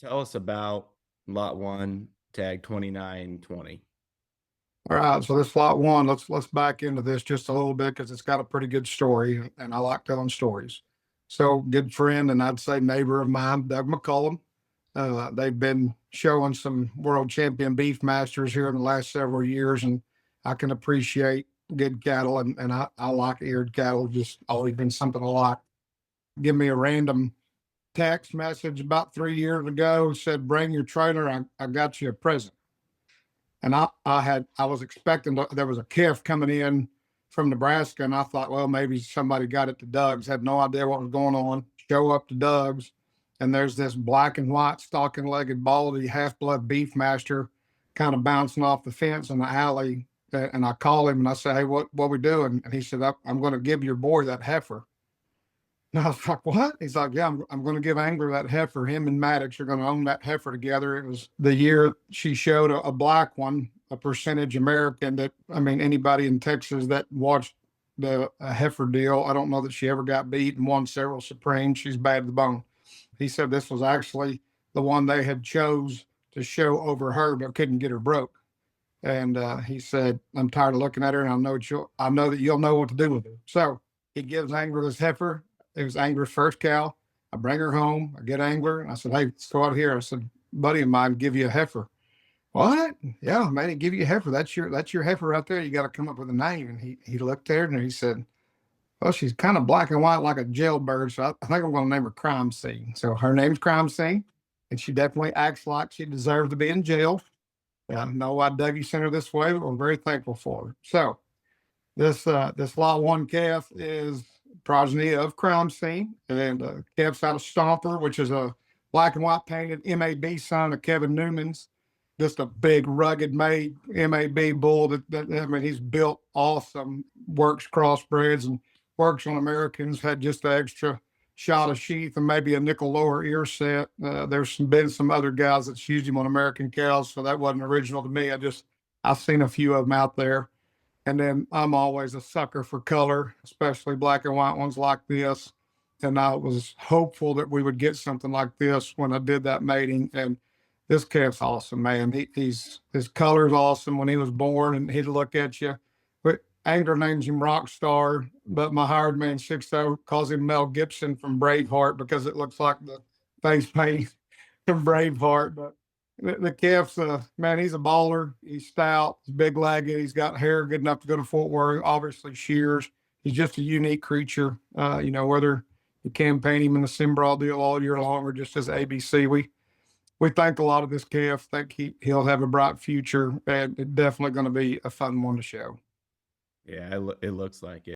Tell us about lot one, tag 2920. All right, so this lot one, let's back into this just a little bit because it's got a pretty good story, and I like telling stories. So, good friend and I'd say neighbor of mine, Doug McCullum. They've been showing some world champion beef masters here in the last several years, and I can appreciate good cattle, and I like eared cattle. Just always been something I like. Give me a random text message about 3 years ago. Said, "Bring your trailer. I got you a present." And I was expecting there was a calf coming in from Nebraska, and I thought, well, maybe somebody got it to Doug's. Had no idea what was going on. Show up to Doug's, and there's this black and white, stalking legged, baldy, half blood beef master, kind of bouncing off the fence in the alley. And I call him and I say, "Hey, what we doing?" And he said, "I'm going to give your boy that heifer." And I was like, "What?" He's like, "Yeah, I'm going to give Angler that heifer. Him and Maddox are going to own that heifer together." It was the year she showed a black one, a percentage American. That, I mean, anybody in Texas that watched the heifer deal, I don't know that she ever got beat and won several Supremes. She's bad to the bone. He said this was actually the one they had chose to show over her, but couldn't get her broke. And he said, "I'm tired of looking at her, and I know that you'll know what to do with her." So he gives Angler this heifer. It was Angler's first cow. I bring her home. I get Angler, and I said, "Hey, let's go out here." I said, "Buddy of mine, give you a heifer." "What?" "Yeah, man, he give you a heifer. That's your heifer right there. You got to come up with a name." And he looked at her and he said, "Well, she's kind of black and white like a jailbird, so I think I'm going to name her Crime Scene." So her name's Crime Scene, and she definitely acts like she deserved to be in jail. I know why Dougie sent her this way, but we're very thankful for her. So this lot one calf is progeny of Crime Scene, and calf's out of Stomper, which is a black and white painted MAB son of Kevin Newman's. Just a big, rugged made MAB bull that I mean, he's built awesome, works crossbreds and works on Americans. Had just the extra shot of sheath and maybe a nickel lower ear set. Been some other guys that's used him on American cows, so that wasn't original to me. I've seen a few of them out there. And then I'm always a sucker for color, especially black and white ones like this. And I was hopeful that we would get something like this when I did that mating. And this calf's awesome, man. His color's awesome. When he was born, and he'd look at you. But Angler names him Rockstar, but my hired man 6'0" calls him Mel Gibson from Braveheart because it looks like the face paint from Braveheart. But the calf's man, he's a baller. He's stout, he's big legged, he's got hair good enough to go to Fort Worth, obviously shears. He's just a unique creature. Whether you campaign him in the Simbrall deal all year long or just as ABC, we think a lot of this calf. Think he'll have a bright future, and it's definitely going to be a fun one to show. Yeah, it looks like it.